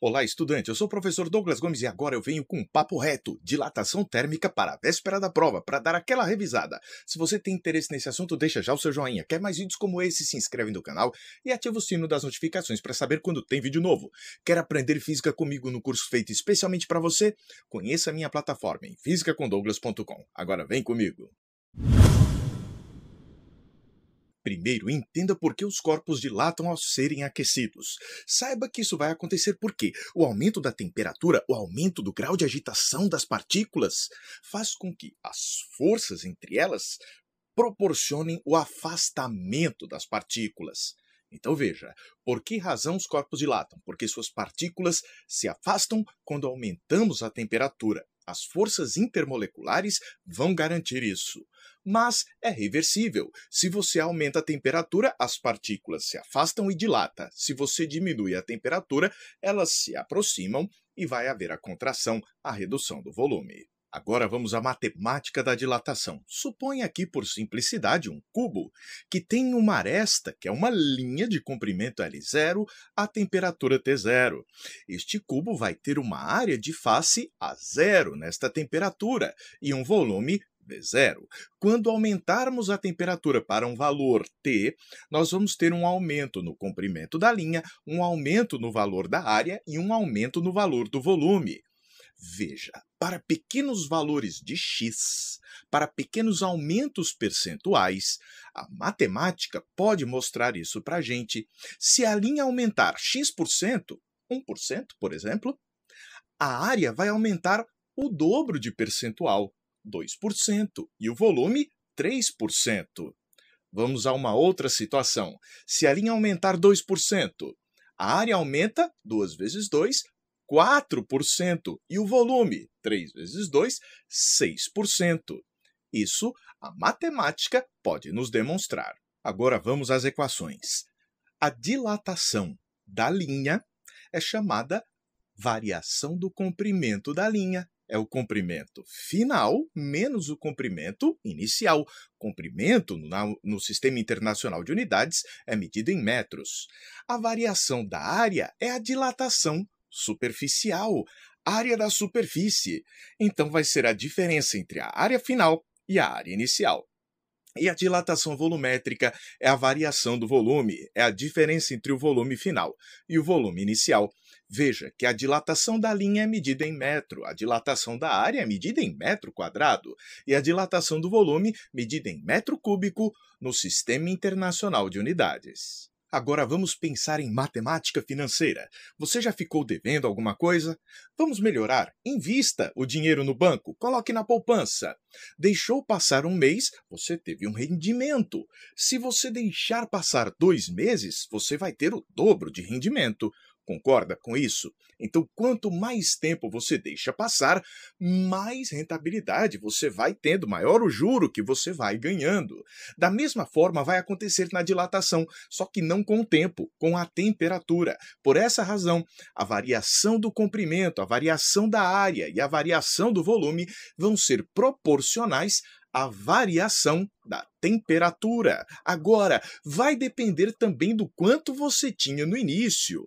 Olá, estudante. Eu sou o professor Douglas Gomes e agora eu venho com um papo reto, dilatação térmica para a véspera da prova, para dar aquela revisada. Se você tem interesse nesse assunto, deixa já o seu joinha. Quer mais vídeos como esse? Se inscreve no canal e ativa o sino das notificações para saber quando tem vídeo novo. Quer aprender física comigo no curso feito especialmente para você? Conheça a minha plataforma em fisicacomdouglas.com. Agora vem comigo. Primeiro, entenda por que os corpos dilatam ao serem aquecidos. Saiba que isso vai acontecer porque o aumento da temperatura, o aumento do grau de agitação das partículas, faz com que as forças entre elas proporcionem o afastamento das partículas. Então veja, por que razão os corpos dilatam? Porque suas partículas se afastam quando aumentamos a temperatura. As forças intermoleculares vão garantir isso. Mas é reversível. Se você aumenta a temperatura, as partículas se afastam e dilata. Se você diminui a temperatura, elas se aproximam e vai haver a contração, a redução do volume. Agora vamos à matemática da dilatação. Suponha aqui, por simplicidade, um cubo que tem uma aresta, que é uma linha de comprimento L0 a temperatura T0. Este cubo vai ter uma área de face A0 nesta temperatura e um volume V0. Quando aumentarmos a temperatura para um valor T, nós vamos ter um aumento no comprimento da linha, um aumento no valor da área e um aumento no valor do volume. Veja, para pequenos valores de x, para pequenos aumentos percentuais, a matemática pode mostrar isso para a gente. Se a linha aumentar x%, 1%, por exemplo, a área vai aumentar o dobro de percentual, 2%, e o volume, 3%. Vamos a uma outra situação. Se a linha aumentar 2%, a área aumenta 2 vezes 2, 4%, e o volume, 3 vezes 2, 6%. Isso a matemática pode nos demonstrar. Agora vamos às equações. A dilatação da linha é chamada variação do comprimento da linha. É o comprimento final menos o comprimento inicial. Comprimento no Sistema Internacional de Unidades é medido em metros. A variação da área é a dilatação superficial, área da superfície. Então, vai ser a diferença entre a área final e a área inicial. E a dilatação volumétrica é a variação do volume, é a diferença entre o volume final e o volume inicial. Veja que a dilatação da linha é medida em metro, a dilatação da área é medida em metro quadrado e a dilatação do volume medida em metro cúbico no Sistema Internacional de Unidades. Agora vamos pensar em matemática financeira. Você já ficou devendo alguma coisa? Vamos melhorar. Invista o dinheiro no banco, coloque na poupança. Deixou passar um mês, você teve um rendimento. Se você deixar passar 2 meses, você vai ter o dobro de rendimento. Concorda com isso? Então, quanto mais tempo você deixa passar, mais rentabilidade você vai tendo, maior o juro que você vai ganhando. Da mesma forma, vai acontecer na dilatação, só que não com o tempo, com a temperatura. Por essa razão, a variação do comprimento, a variação da área e a variação do volume vão ser proporcionais à variação da temperatura. Agora, vai depender também do quanto você tinha no início.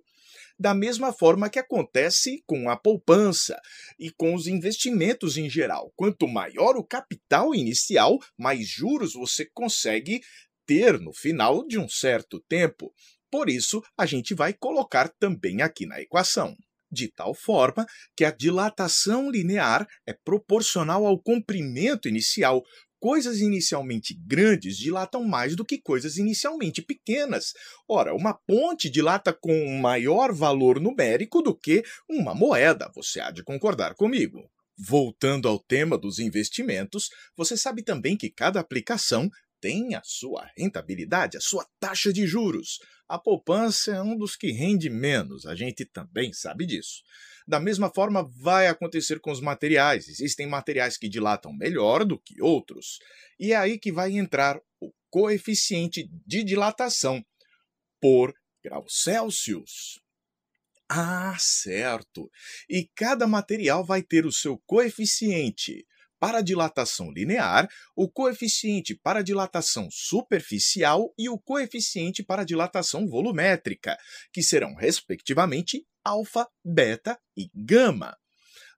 Da mesma forma que acontece com a poupança e com os investimentos em geral. Quanto maior o capital inicial, mais juros você consegue ter no final de um certo tempo. Por isso, a gente vai colocar também aqui na equação. De tal forma que a dilatação linear é proporcional ao comprimento inicial. Coisas inicialmente grandes dilatam mais do que coisas inicialmente pequenas. Ora, uma ponte dilata com um maior valor numérico do que uma moeda. Você há de concordar comigo. Voltando ao tema dos investimentos, você sabe também que cada aplicação tem a sua rentabilidade, a sua taxa de juros. A poupança é um dos que rende menos, a gente também sabe disso. Da mesma forma, vai acontecer com os materiais. Existem materiais que dilatam melhor do que outros. E é aí que vai entrar o coeficiente de dilatação por graus Celsius. Ah, certo! E cada material vai ter o seu coeficiente para a dilatação linear, o coeficiente para a dilatação superficial e o coeficiente para a dilatação volumétrica, que serão, respectivamente, alfa, beta e gama.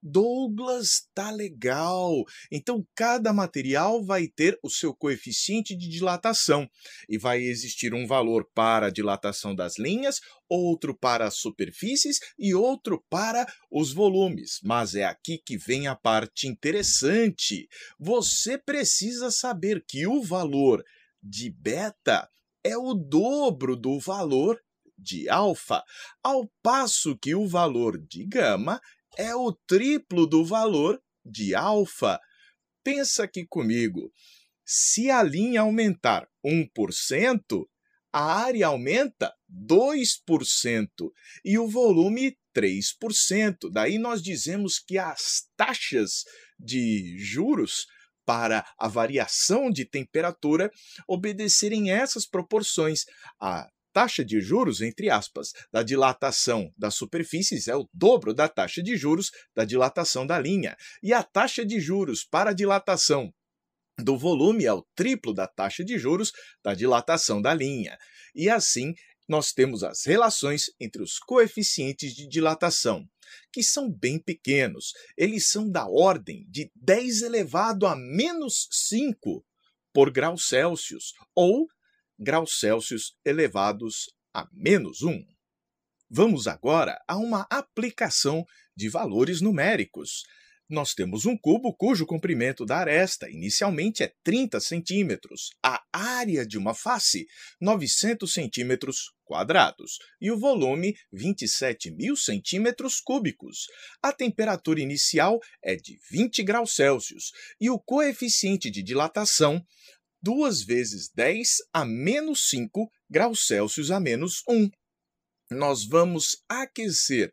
Douglas, tá legal. Então, cada material vai ter o seu coeficiente de dilatação e vai existir um valor para a dilatação das linhas, outro para as superfícies e outro para os volumes. Mas é aqui que vem a parte interessante. Você precisa saber que o valor de beta é o dobro do valor de alfa, ao passo que o valor de gama é o triplo do valor de alfa. Pensa aqui comigo. Se a linha aumentar 1%, a área aumenta 2% e o volume 3%. Daí nós dizemos que as taxas de juros para a variação de temperatura obedecerem essas proporções. A taxa de juros, entre aspas, da dilatação das superfícies é o dobro da taxa de juros da dilatação da linha. E a taxa de juros para a dilatação do volume é o triplo da taxa de juros da dilatação da linha. E assim, nós temos as relações entre os coeficientes de dilatação, que são bem pequenos. Eles são da ordem de 10 elevado a menos 5 por grau Celsius, ou graus Celsius elevados a menos 1. Vamos agora a uma aplicação de valores numéricos. Nós temos um cubo cujo comprimento da aresta inicialmente é 30 centímetros, a área de uma face, 900 centímetros quadrados, e o volume, 27.000 centímetros cúbicos. A temperatura inicial é de 20 graus Celsius e o coeficiente de dilatação 2 vezes 10 a menos 5 graus Celsius a menos 1. Nós vamos aquecer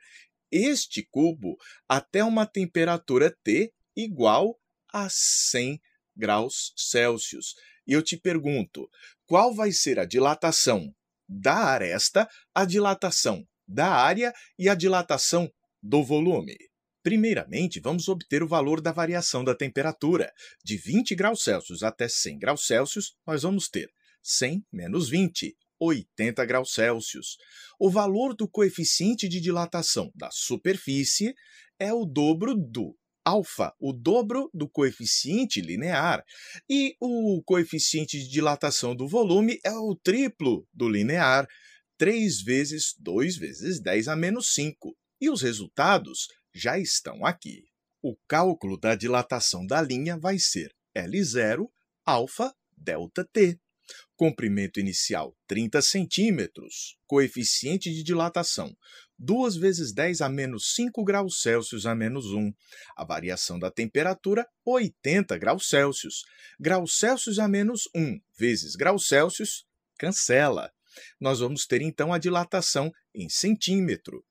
este cubo até uma temperatura T igual a 100 graus Celsius. E eu te pergunto, qual vai ser a dilatação da aresta, a dilatação da área e a dilatação do volume? Primeiramente, vamos obter o valor da variação da temperatura. De 20 graus Celsius até 100 graus Celsius, nós vamos ter 100 menos 20, 80 graus Celsius. O valor do coeficiente de dilatação da superfície é o dobro do alfa, o dobro do coeficiente linear. E o coeficiente de dilatação do volume é o triplo do linear, 3 vezes 2 vezes 10 a menos 5. E os resultados já estão aqui. O cálculo da dilatação da linha vai ser L0, alfa, delta T. Comprimento inicial 30 centímetros, coeficiente de dilatação 2 vezes 10 a menos 5 graus Celsius a menos 1. A variação da temperatura 80 graus Celsius. Graus Celsius a menos 1 vezes graus Celsius, cancela. Nós vamos ter então a dilatação em centímetro.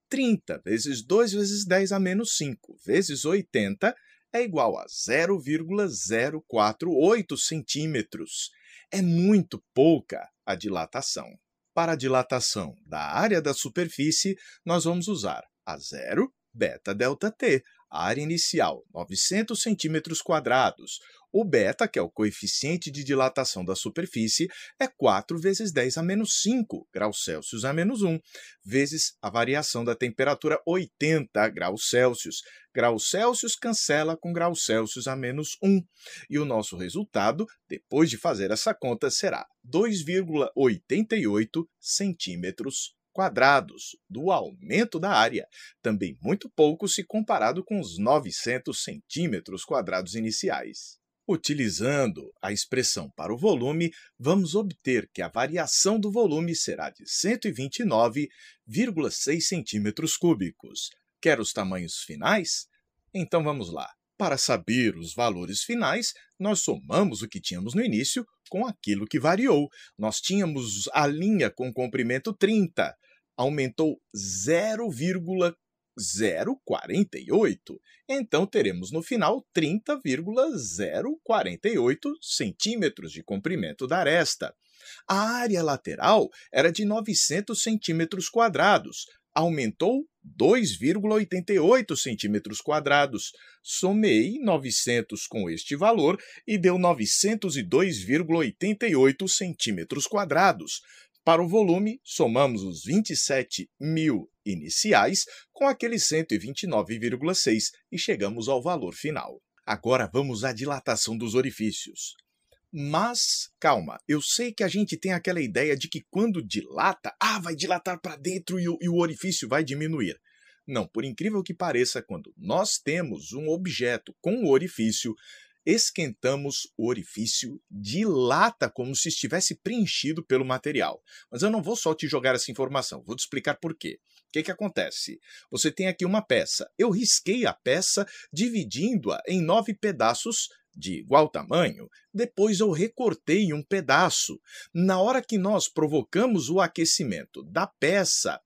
30 vezes 2 vezes 10 a menos 5 vezes 80 é igual a 0,048 centímetros. É muito pouca a dilatação. Para a dilatação da área da superfície, nós vamos usar a 0, beta, delta T. A área inicial, 900 centímetros quadrados. O beta, que é o coeficiente de dilatação da superfície, é 4 vezes 10 a menos 5 graus Celsius a menos 1, vezes a variação da temperatura 80 graus Celsius. Graus Celsius cancela com graus Celsius a menos 1. E o nosso resultado, depois de fazer essa conta, será 2,88 centímetros quadrados do aumento da área, também muito pouco se comparado com os 900 centímetros quadrados iniciais. Utilizando a expressão para o volume, vamos obter que a variação do volume será de 129,6 centímetros cúbicos. Quer os tamanhos finais? Então vamos lá. Para saber os valores finais, nós somamos o que tínhamos no início com aquilo que variou. Nós tínhamos a linha com comprimento 30, aumentou 0,048. Então, teremos no final 30,048 centímetros de comprimento da aresta. A área lateral era de 900 centímetros quadrados, aumentou 2,88 centímetros quadrados. Somei 900 com este valor e deu 902,88 centímetros quadrados. Para o volume, somamos os 27.000 iniciais com aqueles 129,6 e chegamos ao valor final. Agora vamos à dilatação dos orifícios. Mas, calma, eu sei que a gente tem aquela ideia de que quando dilata, vai dilatar para dentro e o orifício vai diminuir. Não, por incrível que pareça, quando nós temos um objeto com o orifício, esquentamos o orifício, dilata como se estivesse preenchido pelo material. Mas eu não vou só te jogar essa informação, vou te explicar por quê. O que acontece? Você tem aqui uma peça. Eu risquei a peça dividindo-a em 9 pedaços de igual tamanho, depois eu recortei um pedaço. Na hora que nós provocamos o aquecimento da peça,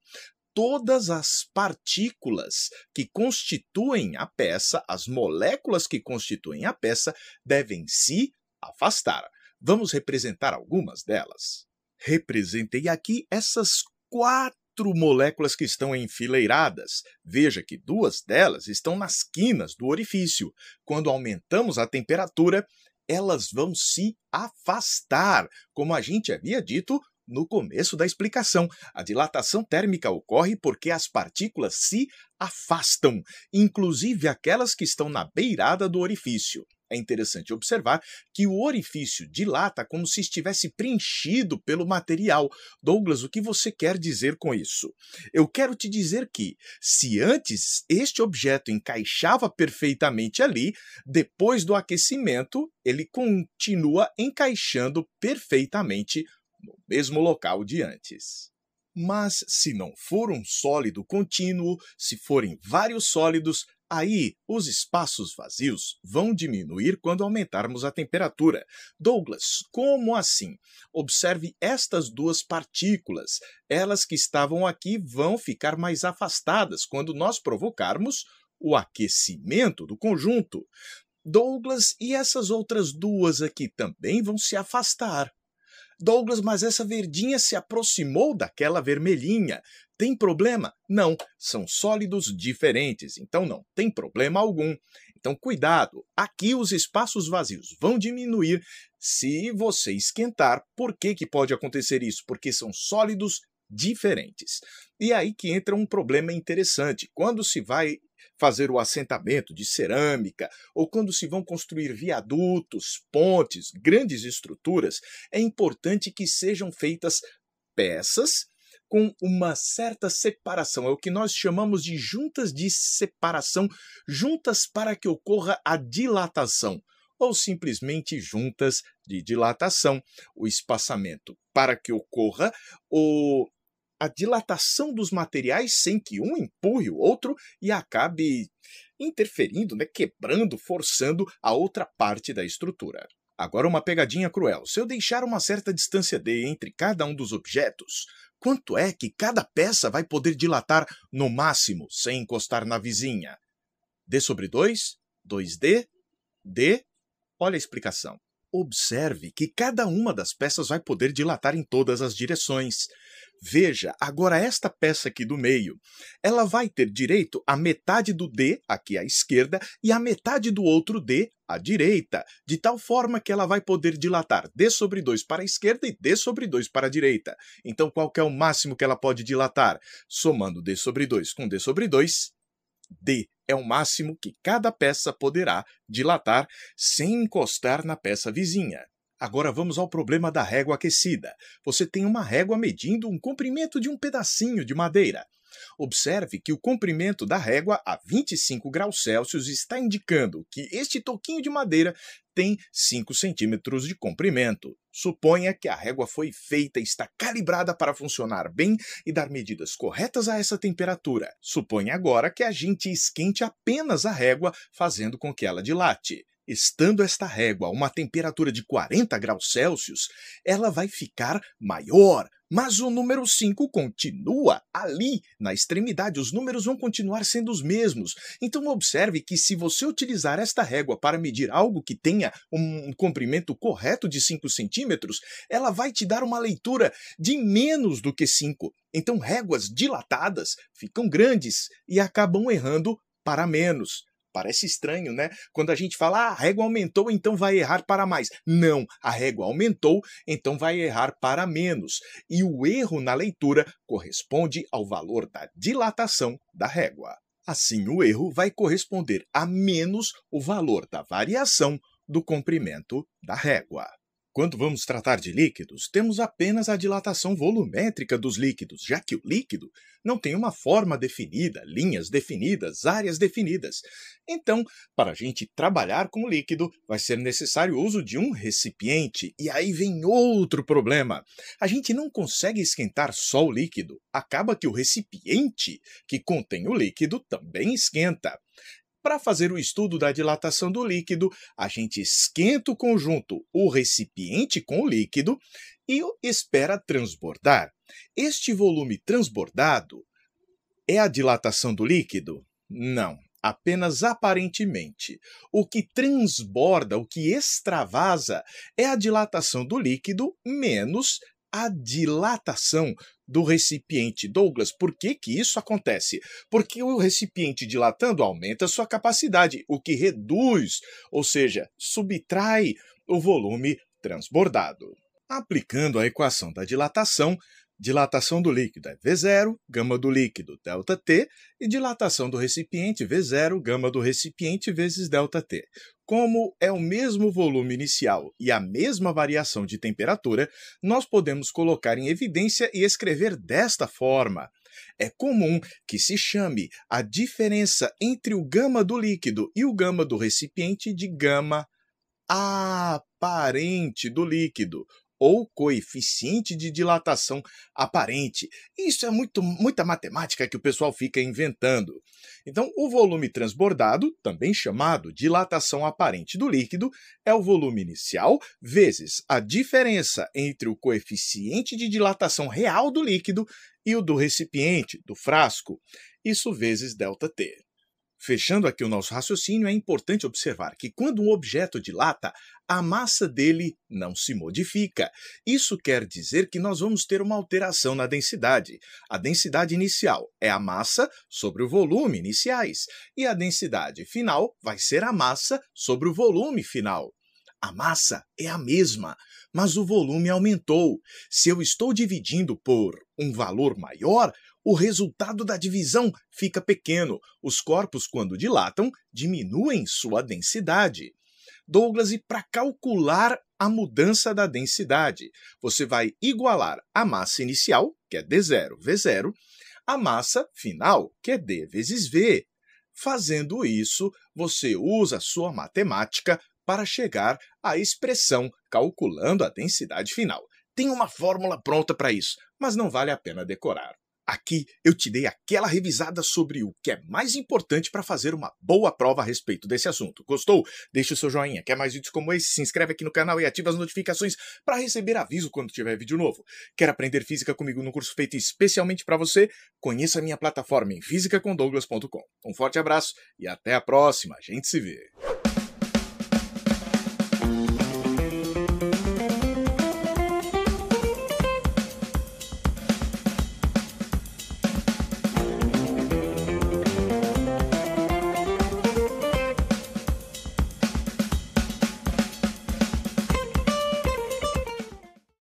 todas as partículas que constituem a peça, as moléculas que constituem a peça, devem se afastar. Vamos representar algumas delas. Representei aqui essas 4 moléculas que estão enfileiradas. Veja que 2 delas estão nas quinas do orifício. Quando aumentamos a temperatura, elas vão se afastar, como a gente havia dito no começo da explicação. A dilatação térmica ocorre porque as partículas se afastam, inclusive aquelas que estão na beirada do orifício. É interessante observar que o orifício dilata como se estivesse preenchido pelo material. Douglas, o que você quer dizer com isso? Eu quero te dizer que, se antes este objeto encaixava perfeitamente ali, depois do aquecimento, ele continua encaixando perfeitamente no mesmo local de antes. Mas se não for um sólido contínuo, se forem vários sólidos, aí os espaços vazios vão diminuir quando aumentarmos a temperatura. Douglas, como assim? Observe estas 2 partículas. Elas que estavam aqui vão ficar mais afastadas quando nós provocarmos o aquecimento do conjunto. Douglas, e essas outras 2 aqui também vão se afastar. Douglas, mas essa verdinha se aproximou daquela vermelhinha. Tem problema? Não, são sólidos diferentes, então não tem problema algum. Então, cuidado, aqui os espaços vazios vão diminuir se você esquentar. Por que pode acontecer isso? Porque são sólidos diferentes. E aí que entra um problema interessante. Quando se vai fazer o assentamento de cerâmica, ou quando se vão construir viadutos, pontes, grandes estruturas, é importante que sejam feitas peças com uma certa separação. É o que nós chamamos de juntas de separação, juntas para que ocorra a dilatação, ou simplesmente juntas de dilatação. O espaçamento para que ocorra a dilatação dos materiais sem que um empurre o outro e acabe interferindo, quebrando, forçando a outra parte da estrutura. Agora uma pegadinha cruel. Se eu deixar uma certa distância d entre cada um dos objetos, quanto é que cada peça vai poder dilatar no máximo, sem encostar na vizinha? d sobre 2, 2d, d. Olha a explicação. Observe que cada uma das peças vai poder dilatar em todas as direções. Veja, agora esta peça aqui do meio, ela vai ter direito a metade do D, aqui à esquerda, e a metade do outro D, à direita, de tal forma que ela vai poder dilatar D sobre 2 para a esquerda e D sobre 2 para a direita. Então, qual que é o máximo que ela pode dilatar? Somando D sobre 2 com D sobre 2, D é o máximo que cada peça poderá dilatar sem encostar na peça vizinha. Agora vamos ao problema da régua aquecida. Você tem uma régua medindo um comprimento de um pedacinho de madeira. Observe que o comprimento da régua a 25 graus Celsius está indicando que este toquinho de madeira tem 5 centímetros de comprimento. Suponha que a régua foi feita e está calibrada para funcionar bem e dar medidas corretas a essa temperatura. Suponha agora que a gente esquente apenas a régua, fazendo com que ela dilate. Estando esta régua a uma temperatura de 40 graus Celsius, ela vai ficar maior, mas o número 5 continua ali, na extremidade. Os números vão continuar sendo os mesmos. Então observe que se você utilizar esta régua para medir algo que tenha um comprimento correto de 5 centímetros, ela vai te dar uma leitura de menos do que 5. Então réguas dilatadas ficam grandes e acabam errando para menos. Parece estranho, né? Quando a gente fala, a régua aumentou, então vai errar para mais. Não, a régua aumentou, então vai errar para menos. E o erro na leitura corresponde ao valor da dilatação da régua. Assim, o erro vai corresponder a menos o valor da variação do comprimento da régua. Quando vamos tratar de líquidos, temos apenas a dilatação volumétrica dos líquidos, já que o líquido não tem uma forma definida, linhas definidas, áreas definidas. Então, para a gente trabalhar com o líquido, vai ser necessário o uso de um recipiente. E aí vem outro problema. A gente não consegue esquentar só o líquido. Acaba que o recipiente que contém o líquido também esquenta. Para fazer o estudo da dilatação do líquido, a gente esquenta o conjunto, o recipiente com o líquido, e espera transbordar. Este volume transbordado é a dilatação do líquido? Não, apenas aparentemente. O que transborda, o que extravasa, é a dilatação do líquido menos a dilatação do recipiente. Douglas, por que isso acontece? Porque o recipiente dilatando aumenta sua capacidade, o que reduz, ou seja, subtrai o volume transbordado. Aplicando a equação da dilatação do líquido é V0, gama do líquido, ΔT, e dilatação do recipiente, V0, gama do recipiente vezes ΔT. Como é o mesmo volume inicial e a mesma variação de temperatura, nós podemos colocar em evidência e escrever desta forma. É comum que se chame a diferença entre o gama do líquido e o gama do recipiente de gama aparente do líquido, ou coeficiente de dilatação aparente. Isso é muita matemática que o pessoal fica inventando. Então, o volume transbordado, também chamado dilatação aparente do líquido, é o volume inicial vezes a diferença entre o coeficiente de dilatação real do líquido e o do recipiente, do frasco, isso vezes ΔT. Fechando aqui o nosso raciocínio, é importante observar que quando um objeto dilata, a massa dele não se modifica. Isso quer dizer que nós vamos ter uma alteração na densidade. A densidade inicial é a massa sobre o volume iniciais, e a densidade final vai ser a massa sobre o volume final. A massa é a mesma, mas o volume aumentou. Se eu estou dividindo por um valor maior, o resultado da divisão fica pequeno. Os corpos, quando dilatam, diminuem sua densidade. Douglas, e para calcular a mudança da densidade, você vai igualar a massa inicial, que é D0 V0, a massa final, que é D vezes V. Fazendo isso, você usa a sua matemática para chegar à expressão calculando a densidade final. Tem uma fórmula pronta para isso, mas não vale a pena decorar. Aqui eu te dei aquela revisada sobre o que é mais importante para fazer uma boa prova a respeito desse assunto. Gostou? Deixe o seu joinha. Quer mais vídeos como esse? Se inscreve aqui no canal e ativa as notificações para receber aviso quando tiver vídeo novo. Quer aprender física comigo no curso feito especialmente para você? Conheça a minha plataforma em fisicacondouglas.com. Um forte abraço e até a próxima. A gente se vê.